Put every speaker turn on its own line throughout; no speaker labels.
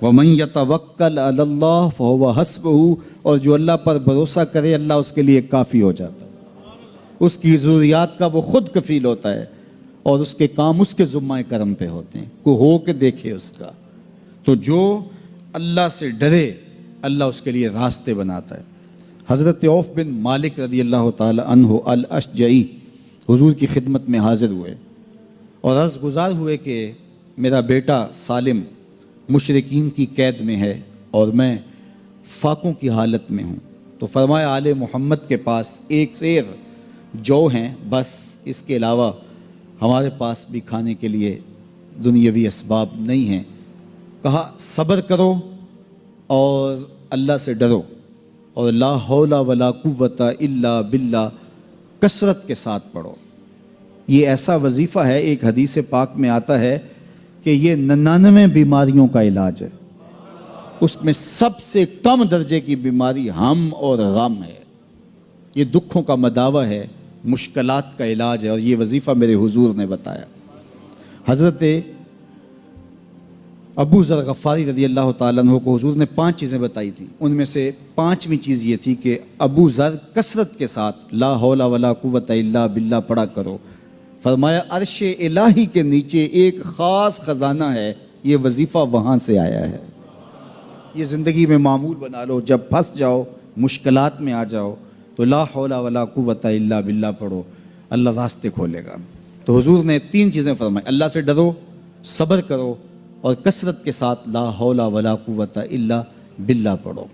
وَمَن يَتَوَكَّلْ عَلَى اللَّهِ فَهُوَ حَسْبُهُ، اور جو اللہ پر بھروسہ کرے اللہ اس کے لیے کافی ہو جاتا ہے، اس کی ضروریات کا وہ خود کفیل ہوتا ہے، اور اس کے کام اس کے ذمہ کرم پہ ہوتے ہیں، کو ہو کے دیکھے اس کا۔ تو جو اللہ سے ڈرے اللہ اس کے لیے راستے بناتا ہے۔ حضرت عوف بن مالک رضی اللہ تعالی عنہ الاشجعی حضور کی خدمت میں حاضر ہوئے اور عرض گزار ہوئے کہ میرا بیٹا سالم مشرکین کی قید میں ہے اور میں فاقوں کی حالت میں ہوں، تو فرمایا آل محمد کے پاس ایک سیر جو ہیں، بس اس کے علاوہ ہمارے پاس بھی کھانے کے لیے دنیاوی اسباب نہیں ہیں۔ کہا صبر کرو اور اللہ سے ڈرو، اور لا حول ولا قوت الا باللہ کثرت کے ساتھ پڑھو۔ یہ ایسا وظیفہ ہے، ایک حدیث پاک میں آتا ہے کہ یہ 99 بیماریوں کا علاج ہے، اس میں سب سے کم درجے کی بیماری ہم اور غم ہے، یہ دکھوں کا مداوع ہے، مشکلات کا علاج ہے، اور یہ وظیفہ میرے حضور نے بتایا۔ حضرت ابو ذر غفاری رضی اللہ تعالیٰ عنہ کو حضور نے 5 چیزیں بتائی تھیں، ان میں سے 5ویں چیز یہ تھی کہ ابو ذر کثرت کے ساتھ لا حول ولا قوت الا باللہ پڑھا کرو۔ فرمایا عرش الہی کے نیچے ایک خاص خزانہ ہے، یہ وظیفہ وہاں سے آیا ہے، یہ زندگی میں معمول بنا لو، جب پھنس جاؤ مشکلات میں آ جاؤ تو لا حول ولا قوت الا باللہ پڑھو، اللہ راستے کھولے گا۔ تو حضور نے 3 چیزیں فرمائی، اللہ سے ڈرو، صبر کرو، اور کثرت کے ساتھ لا حول ولا قوت الا باللہ پڑھو۔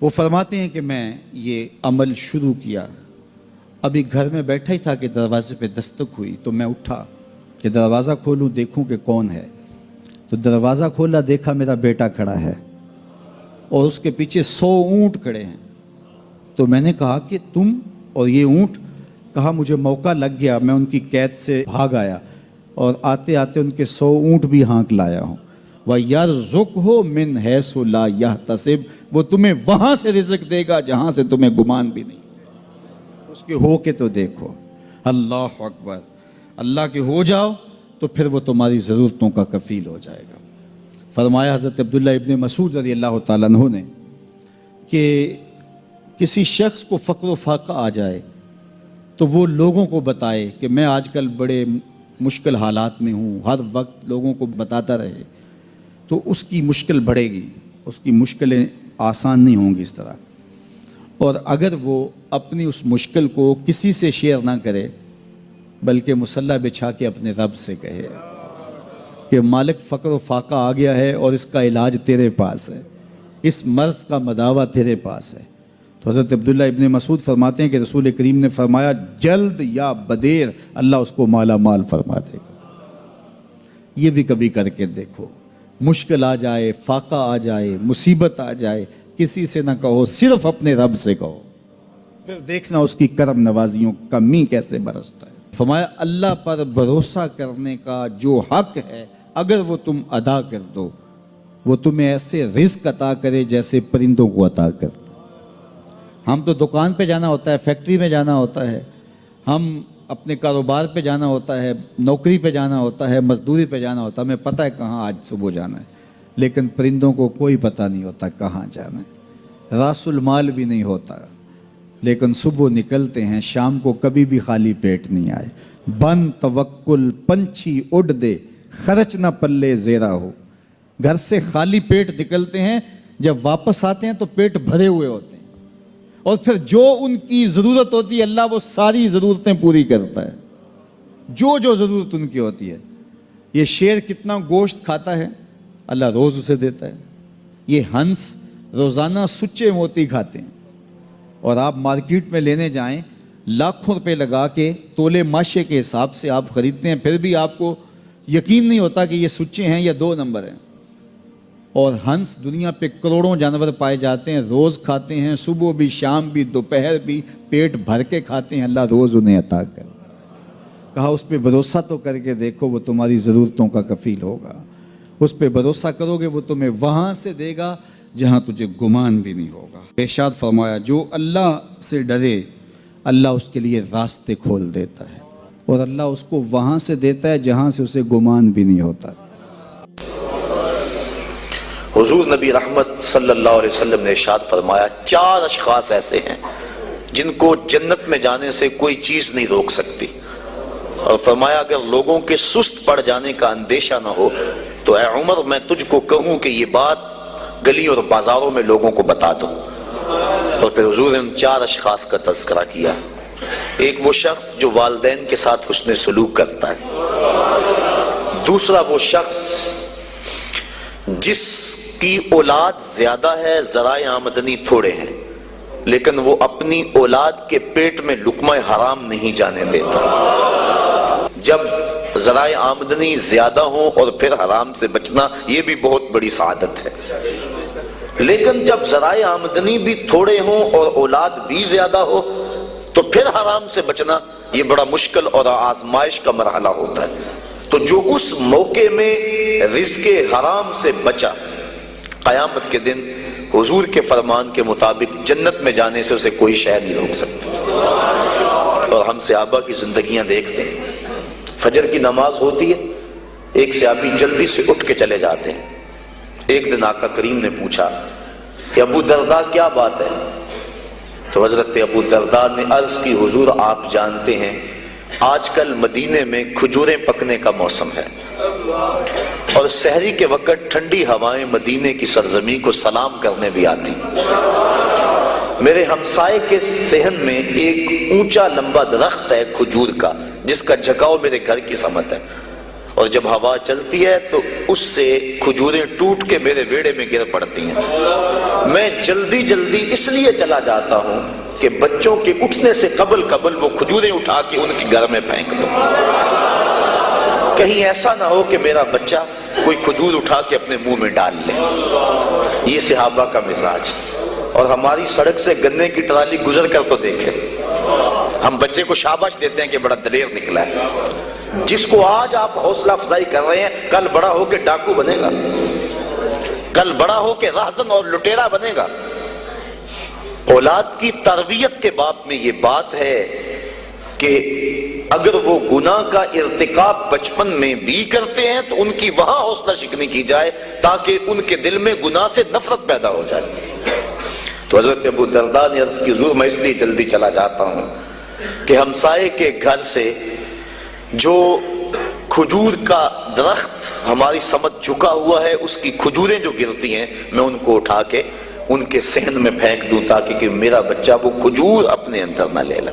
وہ فرماتے ہیں کہ میں یہ عمل شروع کیا، ابھی گھر میں بیٹھا ہی تھا کہ دروازے پہ دستک ہوئی، تو میں اٹھا کہ دروازہ کھولوں دیکھوں کہ کون ہے، تو دروازہ کھولا، دیکھا میرا بیٹا کھڑا ہے اور اس کے پیچھے 100 اونٹ کھڑے ہیں۔ تو میں نے کہا کہ تم اور یہ اونٹ؟ کہا مجھے موقع لگ گیا، میں ان کی قید سے بھاگ آیا اور آتے آتے ان کے 100 اونٹ بھی ہانک لایا ہوں۔ وَيَرْزُقْهُ مِنْ حَيْثُ لَا يَحْتَسِبُ، وہ تمہیں وہاں سے رزق دے گا جہاں سے تمہیں گمان بھی نہیں، اس کے ہو کے تو دیکھو۔ اللہ اکبر، اللہ کے ہو جاؤ تو پھر وہ تمہاری ضرورتوں کا کفیل ہو جائے گا۔ فرمایا حضرت عبداللہ ابن مسعود رضی اللہ تعالیٰ عنہ نے کہ کسی شخص کو فقر و فاقہ آ جائے تو وہ لوگوں کو بتائے کہ میں آج کل بڑے مشکل حالات میں ہوں، ہر وقت لوگوں کو بتاتا رہے تو اس کی مشکل بڑھے گی، اس کی مشکلیں آسان نہیں ہوں گی اس طرح۔ اور اگر وہ اپنی اس مشکل کو کسی سے شیئر نہ کرے بلکہ مصلی بچھا کے اپنے رب سے کہے کہ مالک فقر و فاقہ آ گیا ہے اور اس کا علاج تیرے پاس ہے، اس مرض کا مداوع تیرے پاس ہے۔ تو حضرت عبداللہ ابن مسعود فرماتے ہیں کہ رسول کریم نے فرمایا جلد یا بدیر اللہ اس کو مالا مال فرما دے گا۔ یہ بھی کبھی کر کے دیکھو، مشکل آ جائے، فاقہ آ جائے، مصیبت آ جائے، کسی سے نہ کہو، صرف اپنے رب سے کہو، پھر دیکھنا اس کی کرم نوازیوں کا می کیسے برستا ہے۔ فرمایا اللہ پر بھروسہ کرنے کا جو حق ہے اگر وہ تم ادا کر دو، وہ تمہیں ایسے رزق عطا کرے جیسے پرندوں کو عطا کرتا۔ ہم تو دکان پہ جانا ہوتا ہے، فیکٹری میں جانا ہوتا ہے، ہم اپنے کاروبار پہ جانا ہوتا ہے، نوکری پہ جانا ہوتا ہے، مزدوری پہ جانا ہوتا ہے، ہمیں پتہ ہے کہاں آج صبح جانا ہے، لیکن پرندوں کو کوئی پتہ نہیں ہوتا کہاں جانا ہے، راس المال بھی نہیں ہوتا، لیکن صبح نکلتے ہیں، شام کو کبھی بھی خالی پیٹ نہیں آئے۔ بن توکل پنچھی اڑ دے، خرچ نہ پلے زیرا ہو۔ گھر سے خالی پیٹ نکلتے ہیں، جب واپس آتے ہیں تو پیٹ بھرے ہوئے ہوتے ہیں، اور پھر جو ان کی ضرورت ہوتی ہے اللہ وہ ساری ضرورتیں پوری کرتا ہے، جو ضرورت ان کی ہوتی ہے۔ یہ شیر کتنا گوشت کھاتا ہے اللہ روز اسے دیتا ہے، یہ ہنس روزانہ سچے موتی کھاتے ہیں، اور آپ مارکیٹ میں لینے جائیں لاکھوں روپے لگا کے تولے ماشے کے حساب سے آپ خریدتے ہیں، پھر بھی آپ کو یقین نہیں ہوتا کہ یہ سچے ہیں یا 2 نمبر ہیں۔ اور ہنس دنیا پہ کروڑوں جانور پائے جاتے ہیں، روز کھاتے ہیں، صبح بھی، شام بھی، دوپہر بھی، پیٹ بھر کے کھاتے ہیں، اللہ روز انہیں عطا کر۔ کہا اس پہ بھروسہ تو کر کے دیکھو، وہ تمہاری ضرورتوں کا کفیل ہوگا، اس پہ بھروسہ کرو گے وہ تمہیں وہاں سے دے گا جہاں تجھے گمان بھی نہیں ہوگا۔ ارشاد فرمایا جو اللہ سے ڈرے اللہ اس کے لیے راستے کھول دیتا ہے، اور اللہ اس کو وہاں سے دیتا ہے جہاں سے اسے گمان بھی نہیں ہوتا۔
حضور نبی رحمت صلی اللہ علیہ وسلم نے ارشاد فرمایا 4 اشخاص ایسے ہیں جن کو جنت میں جانے سے کوئی چیز نہیں روک سکتی، اور فرمایا اگر لوگوں کے سست پڑ جانے کا اندیشہ نہ ہو تو اے عمر میں تجھ کو کہوں کہ یہ بات گلیوں اور بازاروں میں لوگوں کو بتا دو۔ اور پھر حضور نے ان 4 اشخاص کا تذکرہ کیا۔ ایک وہ شخص جو والدین کے ساتھ حسن سلوک کرتا ہے، دوسرا وہ شخص جس کی اولاد زیادہ ہے ذرائع آمدنی تھوڑے ہیں لیکن وہ اپنی اولاد کے پیٹ میں لقمہ حرام نہیں جانے دیتا۔ جب ذرائع آمدنی زیادہ ہوں اور پھر حرام سے بچنا یہ بھی بہت بڑی سعادت ہے، لیکن جب ذرائع آمدنی بھی تھوڑے ہوں اور اولاد بھی زیادہ ہو تو پھر حرام سے بچنا یہ بڑا مشکل اور آزمائش کا مرحلہ ہوتا ہے۔ تو جو اس موقع میں رزق حرام سے بچا، قیامت کے دن حضور کے فرمان کے مطابق جنت میں جانے سے اسے کوئی شے نہیں روک سکتا۔ اور ہم صحابہ کی زندگیاں دیکھتے ہیں، فجر کی نماز ہوتی ہے، ایک صحابی جلدی سے اٹھ کے چلے جاتے ہیں۔ ایک دن آقا کریم نے پوچھا کہ ابو درداء کیا بات ہے؟ تو حضرت ابو درداء نے عرض کی حضور آپ جانتے ہیں آج کل مدینے میں کھجوریں پکنے کا موسم ہے اور سحری کے وقت ٹھنڈی ہوائیں مدینے کی سرزمین کو سلام کرنے بھی آتی۔ میرے ہمسائے کے صحن میں ایک اونچا لمبا درخت ہے کھجور کا جس کا جھکاؤ میرے گھر کی سمت ہے، اور جب ہوا چلتی ہے تو اس سے کھجوریں ٹوٹ کے میرے ویڑے میں گر پڑتی ہیں۔ میں جلدی جلدی اس لیے چلا جاتا ہوں کہ بچوں کے اٹھنے سے قبل وہ کھجوریں اٹھا کے ان کے گھر میں پھینک دوں، کہیں ایسا نہ ہو کہ میرا بچہ کوئی کھجور اٹھا کے اپنے منہ میں ڈال لے۔ یہ صحابہ کا مزاج۔ اور ہماری سڑک سے گنے کی ٹرالی گزر کر تو دیکھیں، ہم بچے کو شاباش دیتے ہیں کہ بڑا دلیر نکلا ہے۔ جس کو آج آپ حوصلہ افزائی کر رہے ہیں کل بڑا ہو کے ڈاکو بنے گا، کل بڑا ہو کے راہزن اور لٹیرا بنے گا۔ اولاد کی تربیت کے باب میں یہ بات ہے کہ اگر وہ گناہ کا ارتکاب بچپن میں بھی کرتے ہیں تو ان کی وہاں حوصلہ شکنی کی جائے تاکہ ان کے دل میں گناہ سے نفرت پیدا ہو جائے۔ تو حضرت ابو درداء نے عرض کی حضور میں اس لیے جلدی چلا جاتا ہوں کہ ہمسائے کے گھر سے جو کھجور کا درخت ہماری سمت جھکا ہوا ہے اس کی کھجوریں جو گرتی ہیں میں ان کو اٹھا کے ان کے صحن میں پھینک دوں تاکہ کہ میرا بچہ وہ کھجور اپنے اندر نہ لے لے۔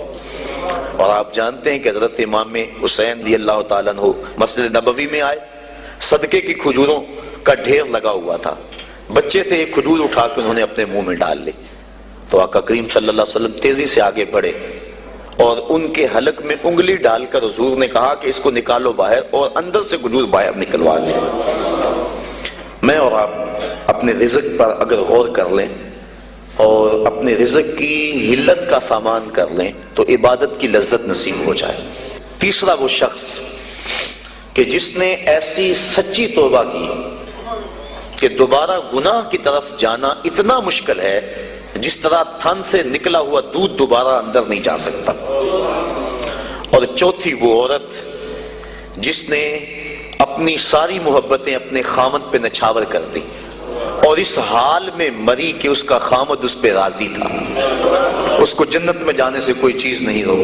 اور آپ جانتے ہیں کہ حضرت امام حسین رضی اللہ تعالیٰ عنہ مسجد نبوی میں آئے، صدقے کی کھجوروں کا ڈھیر لگا ہوا تھا، بچے تھے، ایک کھجور اٹھا کے انہوں نے اپنے منہ میں ڈال لی۔ تو آقا کریم صلی اللہ علیہ وسلم تیزی سے آگے بڑھے اور ان کے حلق میں انگلی ڈال کر حضور نے کہا کہ اس کو نکالو باہر اور اندر سے کھجور باہر نکلوا دیں۔ میں اور آپ اپنے رزق پر اگر غور کر لیں اور اپنے رزق کی حلت کا سامان کر لیں تو عبادت کی لذت نصیب ہو جائے۔ تیسرا وہ شخص کہ جس نے ایسی سچی توبہ کی کہ دوبارہ گناہ کی طرف جانا اتنا مشکل ہے جس طرح تھن سے نکلا ہوا دودھ دوبارہ اندر نہیں جا سکتا۔ اور چوتھی وہ عورت جس نے اپنی ساری محبتیں اپنے خامد پہ نچھاور کر دی اور اس حال میں مری کہ اس کا خامد اس پہ راضی تھا، اس کو جنت میں جانے سے کوئی چیز نہیں روک